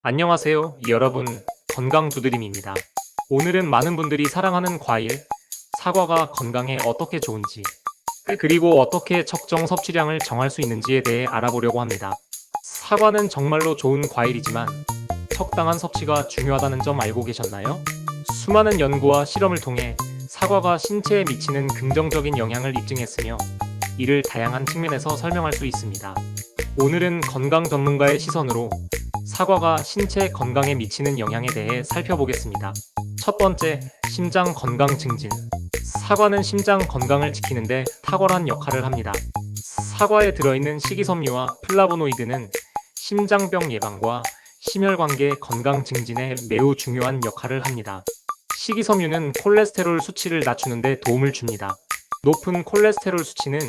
안녕하세요, 여러분. 건강두드림입니다. 오늘은 많은 분들이 사랑하는 과일, 사과가 건강에 어떻게 좋은지, 그리고 어떻게 적정 섭취량을 정할 수 있는지에 대해 알아보려고 합니다. 사과는 정말로 좋은 과일이지만 적당한 섭취가 중요하다는 점 알고 계셨나요? 수많은 연구와 실험을 통해 사과가 신체에 미치는 긍정적인 영향을 입증했으며 이를 다양한 측면에서 설명할 수 있습니다. 오늘은 건강 전문가의 시선으로 사과가 신체 건강에 미치는 영향에 대해 살펴보겠습니다. 첫 번째, 심장 건강 증진. 사과는 심장 건강을 지키는데 탁월한 역할을 합니다. 사과에 들어있는 식이섬유와 플라보노이드는 심장병 예방과 심혈관계 건강 증진에 매우 중요한 역할을 합니다. 식이섬유는 콜레스테롤 수치를 낮추는 데 도움을 줍니다. 높은 콜레스테롤 수치는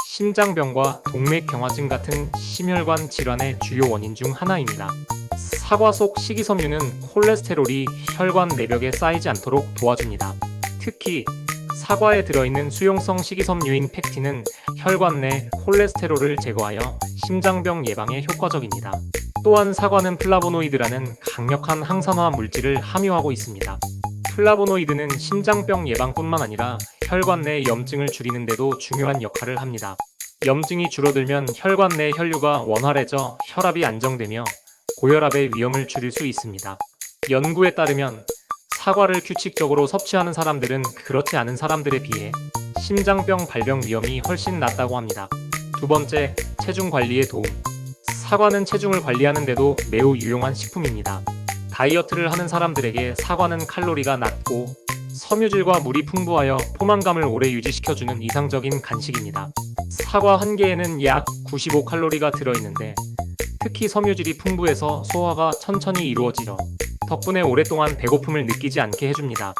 심장병과 동맥경화증 같은 심혈관 질환의 주요 원인 중 하나입니다. 사과 속 식이섬유는 콜레스테롤이 혈관 내벽에 쌓이지 않도록 도와줍니다. 특히 사과에 들어있는 수용성 식이섬유인 팩틴은 혈관 내 콜레스테롤을 제거하여 심장병 예방에 효과적입니다. 또한 사과는 플라보노이드라는 강력한 항산화 물질을 함유하고 있습니다. 플라보노이드는 심장병 예방뿐만 아니라 혈관 내 염증을 줄이는 데도 중요한 역할을 합니다. 염증이 줄어들면 혈관 내 혈류가 원활해져 혈압이 안정되며 고혈압의 위험을 줄일 수 있습니다. 연구에 따르면 사과를 규칙적으로 섭취하는 사람들은 그렇지 않은 사람들에 비해 심장병 발병 위험이 훨씬 낮다고 합니다. 두 번째, 체중 관리에 도움. 사과는 체중을 관리하는 데도 매우 유용한 식품입니다. 다이어트를 하는 사람들에게 사과는 칼로리가 낮고 섬유질과 물이 풍부하여 포만감을 오래 유지시켜주는 이상적인 간식입니다. 사과 한 개에는 약 95칼로리가 들어있는데 특히 섬유질이 풍부해서 소화가 천천히 이루어지죠. 덕분에 오랫동안 배고픔을 느끼지 않게 해줍니다.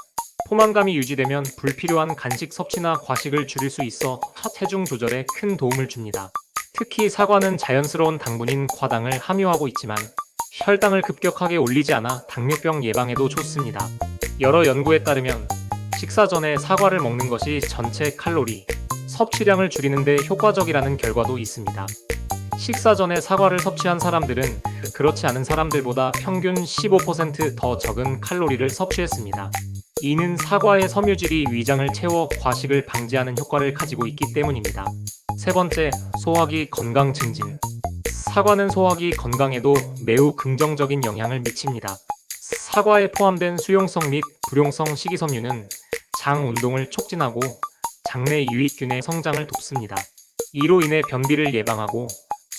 포만감이 유지되면 불필요한 간식 섭취나 과식을 줄일 수 있어 체중 조절에 큰 도움을 줍니다. 특히 사과는 자연스러운 당분인 과당을 함유하고 있지만 혈당을 급격하게 올리지 않아 당뇨병 예방에도 좋습니다. 여러 연구에 따르면 식사 전에 사과를 먹는 것이 전체 칼로리 섭취량을 줄이는 데 효과적이라는 결과도 있습니다. 식사 전에 사과를 섭취한 사람들은 그렇지 않은 사람들보다 평균 15% 더 적은 칼로리를 섭취했습니다. 이는 사과의 섬유질이 위장을 채워 과식을 방지하는 효과를 가지고 있기 때문입니다. 세 번째, 소화기 건강 증진. 사과는 소화기 건강에도 매우 긍정적인 영향을 미칩니다. 사과에 포함된 수용성 및 불용성 식이섬유는 장 운동을 촉진하고 장내 유익균의 성장을 돕습니다. 이로 인해 변비를 예방하고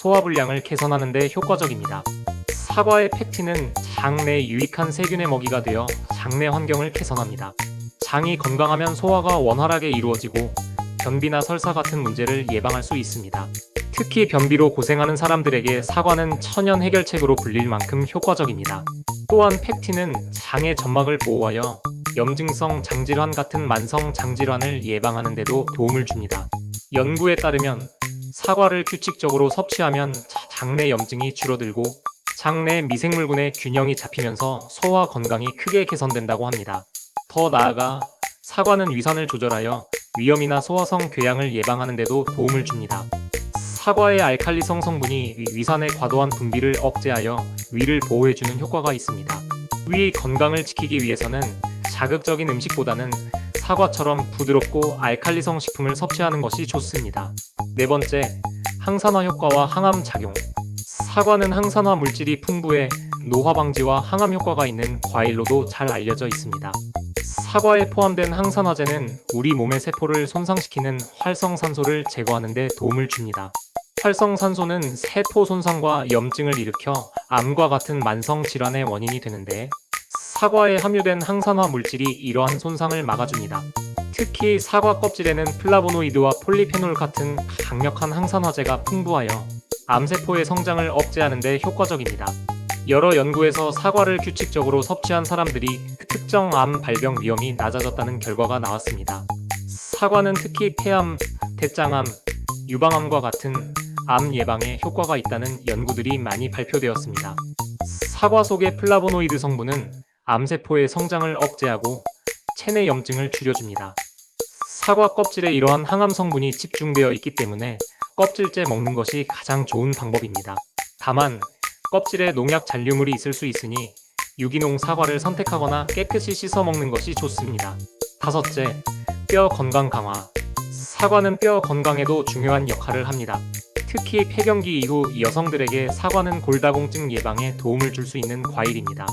소화불량을 개선하는 데 효과적입니다. 사과의 팩틴은 장내 유익한 세균의 먹이가 되어 장내 환경을 개선합니다. 장이 건강하면 소화가 원활하게 이루어지고 변비나 설사 같은 문제를 예방할 수 있습니다. 특히 변비로 고생하는 사람들에게 사과는 천연 해결책으로 불릴 만큼 효과적입니다. 또한 팩틴은 장의 점막을 보호하여 염증성 장질환 같은 만성 장질환을 예방하는 데도 도움을 줍니다. 연구에 따르면 사과를 규칙적으로 섭취하면 장내 염증이 줄어들고 장내 미생물군의 균형이 잡히면서 소화 건강이 크게 개선된다고 합니다. 더 나아가 사과는 위산을 조절하여 위염이나 소화성 궤양을 예방하는 데도 도움을 줍니다. 사과의 알칼리성 성분이 위산의 과도한 분비를 억제하여 위를 보호해주는 효과가 있습니다. 위 건강을 지키기 위해서는 자극적인 음식보다는 사과처럼 부드럽고 알칼리성 식품을 섭취하는 것이 좋습니다. 네 번째, 항산화 효과와 항암 작용. 사과는 항산화 물질이 풍부해 노화 방지와 항암 효과가 있는 과일로도 잘 알려져 있습니다. 사과에 포함된 항산화제는 우리 몸의 세포를 손상시키는 활성산소를 제거하는 데 도움을 줍니다. 활성산소는 세포 손상과 염증을 일으켜 암과 같은 만성 질환의 원인이 되는데 사과에 함유된 항산화 물질이 이러한 손상을 막아줍니다. 특히 사과 껍질에는 플라보노이드와 폴리페놀 같은 강력한 항산화제가 풍부하여 암세포의 성장을 억제하는 데 효과적입니다. 여러 연구에서 사과를 규칙적으로 섭취한 사람들이 특정 암 발병 위험이 낮아졌다는 결과가 나왔습니다. 사과는 특히 폐암, 대장암, 유방암과 같은 암 예방에 효과가 있다는 연구들이 많이 발표되었습니다. 사과 속의 플라보노이드 성분은 암세포의 성장을 억제하고 체내 염증을 줄여줍니다. 사과 껍질에 이러한 항암 성분이 집중되어 있기 때문에 껍질째 먹는 것이 가장 좋은 방법입니다. 다만 껍질에 농약 잔류물이 있을 수 있으니 유기농 사과를 선택하거나 깨끗이 씻어 먹는 것이 좋습니다. 다섯째, 뼈 건강 강화. 사과는 뼈 건강에도 중요한 역할을 합니다. 특히 폐경기 이후 여성들에게 사과는 골다공증 예방에 도움을 줄 수 있는 과일입니다.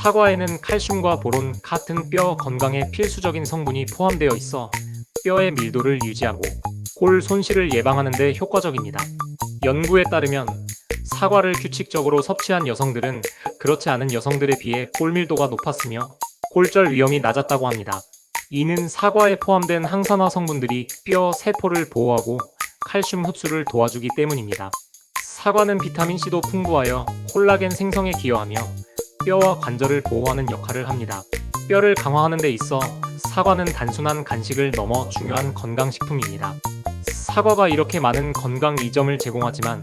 사과에는 칼슘과 보론 같은 뼈 건강에 필수적인 성분이 포함되어 있어 뼈의 밀도를 유지하고 골 손실을 예방하는 데 효과적입니다. 연구에 따르면 사과를 규칙적으로 섭취한 여성들은 그렇지 않은 여성들에 비해 골 밀도가 높았으며 골절 위험이 낮았다고 합니다. 이는 사과에 포함된 항산화 성분들이 뼈 세포를 보호하고 칼슘 흡수를 도와주기 때문입니다. 사과는 비타민C도 풍부하여 콜라겐 생성에 기여하며 뼈와 관절을 보호하는 역할을 합니다. 뼈를 강화하는 데 있어 사과는 단순한 간식을 넘어 중요한 건강식품입니다. 사과가 이렇게 많은 건강 이점을 제공하지만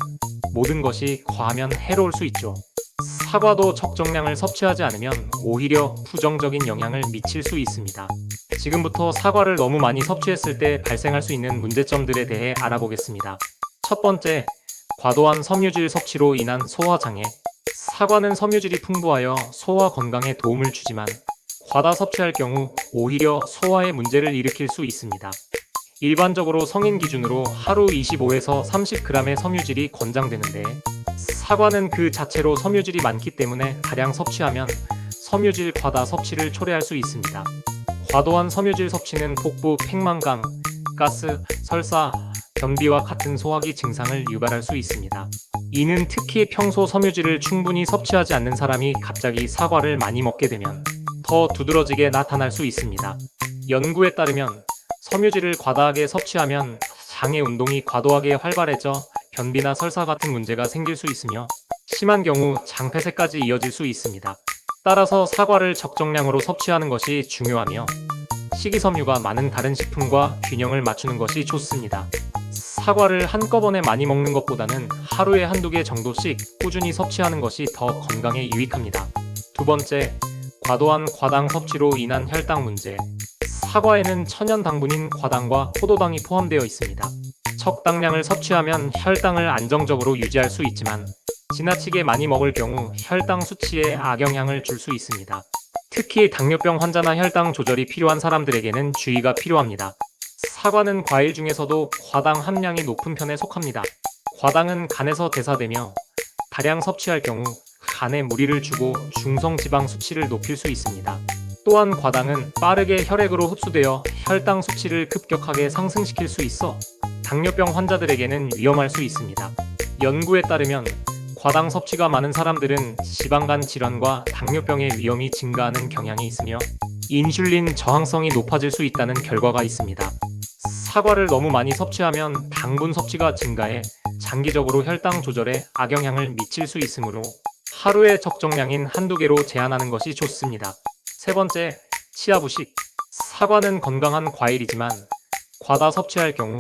모든 것이 과하면 해로울 수 있죠. 사과도 적정량을 섭취하지 않으면 오히려 부정적인 영향을 미칠 수 있습니다. 지금부터 사과를 너무 많이 섭취했을 때 발생할 수 있는 문제점들에 대해 알아보겠습니다. 첫 번째, 과도한 섬유질 섭취로 인한 소화장애. 사과는 섬유질이 풍부하여 소화 건강에 도움을 주지만 과다 섭취할 경우 오히려 소화에 문제를 일으킬 수 있습니다. 일반적으로 성인 기준으로 하루 25에서 30g의 섬유질이 권장되는데 사과는 그 자체로 섬유질이 많기 때문에 다량 섭취하면 섬유질 과다 섭취를 초래할 수 있습니다. 과도한 섬유질 섭취는 복부 팽만감, 가스, 설사, 변비와 같은 소화기 증상을 유발할 수 있습니다. 이는 특히 평소 섬유질을 충분히 섭취하지 않는 사람이 갑자기 사과를 많이 먹게 되면 더 두드러지게 나타날 수 있습니다. 연구에 따르면 섬유질을 과다하게 섭취하면 장의 운동이 과도하게 활발해져 변비나 설사 같은 문제가 생길 수 있으며 심한 경우 장폐색까지 이어질 수 있습니다. 따라서 사과를 적정량으로 섭취하는 것이 중요하며 식이섬유가 많은 다른 식품과 균형을 맞추는 것이 좋습니다. 사과를 한꺼번에 많이 먹는 것보다는 하루에 한두 개 정도씩 꾸준히 섭취하는 것이 더 건강에 유익합니다. 두 번째, 과도한 과당 섭취로 인한 혈당 문제. 사과에는 천연 당분인 과당과 포도당이 포함되어 있습니다. 적당량을 섭취하면 혈당을 안정적으로 유지할 수 있지만 지나치게 많이 먹을 경우 혈당 수치에 악영향을 줄 수 있습니다. 특히 당뇨병 환자나 혈당 조절이 필요한 사람들에게는 주의가 필요합니다. 사과는 과일 중에서도 과당 함량이 높은 편에 속합니다. 과당은 간에서 대사되며 다량 섭취할 경우 간에 무리를 주고 중성지방 수치를 높일 수 있습니다. 또한 과당은 빠르게 혈액으로 흡수되어 혈당 수치를 급격하게 상승시킬 수 있어 당뇨병 환자들에게는 위험할 수 있습니다. 연구에 따르면 과당 섭취가 많은 사람들은 지방간 질환과 당뇨병의 위험이 증가하는 경향이 있으며 인슐린 저항성이 높아질 수 있다는 결과가 있습니다. 사과를 너무 많이 섭취하면 당분 섭취가 증가해 장기적으로 혈당 조절에 악영향을 미칠 수 있으므로 하루의 적정량인 한두 개로 제한하는 것이 좋습니다. 세 번째, 치아부식. 사과는 건강한 과일이지만 과다 섭취할 경우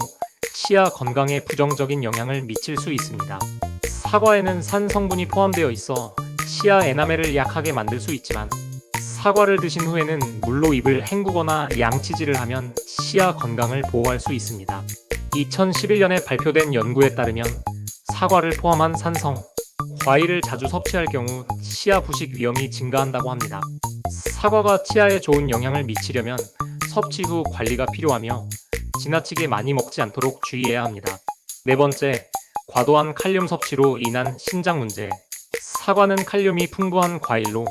치아 건강에 부정적인 영향을 미칠 수 있습니다. 사과에는 산 성분이 포함되어 있어 치아 에나멜을 약하게 만들 수 있지만 사과를 드신 후에는 물로 입을 헹구거나 양치질을 하면 치아 건강을 보호할 수 있습니다. 2011년에 발표된 연구에 따르면 사과를 포함한 산성, 과일을 자주 섭취할 경우 치아 부식 위험이 증가한다고 합니다. 사과가 치아에 좋은 영향을 미치려면 섭취 후 관리가 필요하며 지나치게 많이 먹지 않도록 주의해야 합니다. 네 번째, 과도한 칼륨 섭취로 인한 신장 문제. 사과는 칼륨이 풍부한 과일로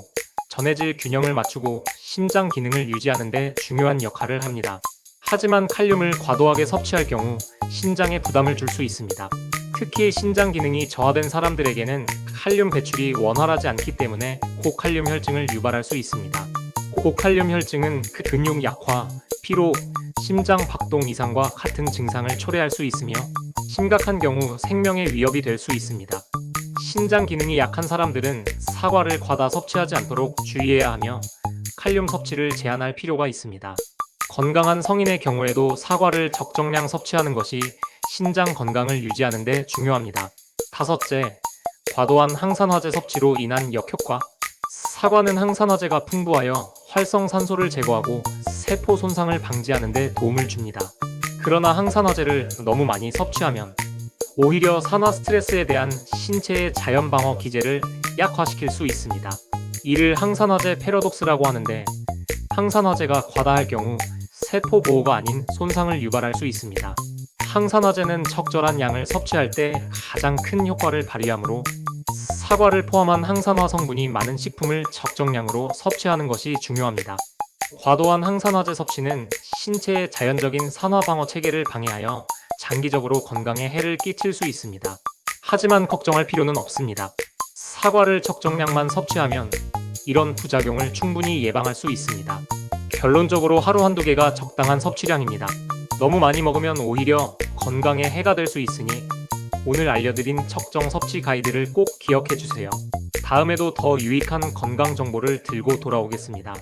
전해질 균형을 맞추고 심장 기능을 유지하는 데 중요한 역할을 합니다. 하지만 칼륨을 과도하게 섭취할 경우 신장에 부담을 줄 수 있습니다. 특히 신장 기능이 저하된 사람들에게는 칼륨 배출이 원활하지 않기 때문에 고칼륨 혈증을 유발할 수 있습니다. 고칼륨 혈증은 근육 약화, 피로, 심장 박동 이상과 같은 증상을 초래할 수 있으며 심각한 경우 생명에 위협이 될 수 있습니다. 신장 기능이 약한 사람들은 사과를 과다 섭취하지 않도록 주의해야 하며 칼륨 섭취를 제한할 필요가 있습니다. 건강한 성인의 경우에도 사과를 적정량 섭취하는 것이 신장 건강을 유지하는 데 중요합니다. 다섯째, 과도한 항산화제 섭취로 인한 역효과. 사과는 항산화제가 풍부하여 활성산소를 제거하고 세포 손상을 방지하는 데 도움을 줍니다. 그러나 항산화제를 너무 많이 섭취하면 오히려 산화 스트레스에 대한 신체의 자연 방어 기제를 약화시킬 수 있습니다. 이를 항산화제 패러독스라고 하는데, 항산화제가 과다할 경우 세포 보호가 아닌 손상을 유발할 수 있습니다. 항산화제는 적절한 양을 섭취할 때 가장 큰 효과를 발휘하므로 사과를 포함한 항산화 성분이 많은 식품을 적정량으로 섭취하는 것이 중요합니다. 과도한 항산화제 섭취는 신체의 자연적인 산화 방어 체계를 방해하여 장기적으로 건강에 해를 끼칠 수 있습니다. 하지만 걱정할 필요는 없습니다. 사과를 적정량만 섭취하면 이런 부작용을 충분히 예방할 수 있습니다. 결론적으로 하루 한두 개가 적당한 섭취량입니다. 너무 많이 먹으면 오히려 건강에 해가 될 수 있으니 오늘 알려드린 적정 섭취 가이드를 꼭 기억해 주세요. 다음에도 더 유익한 건강 정보를 들고 돌아오겠습니다.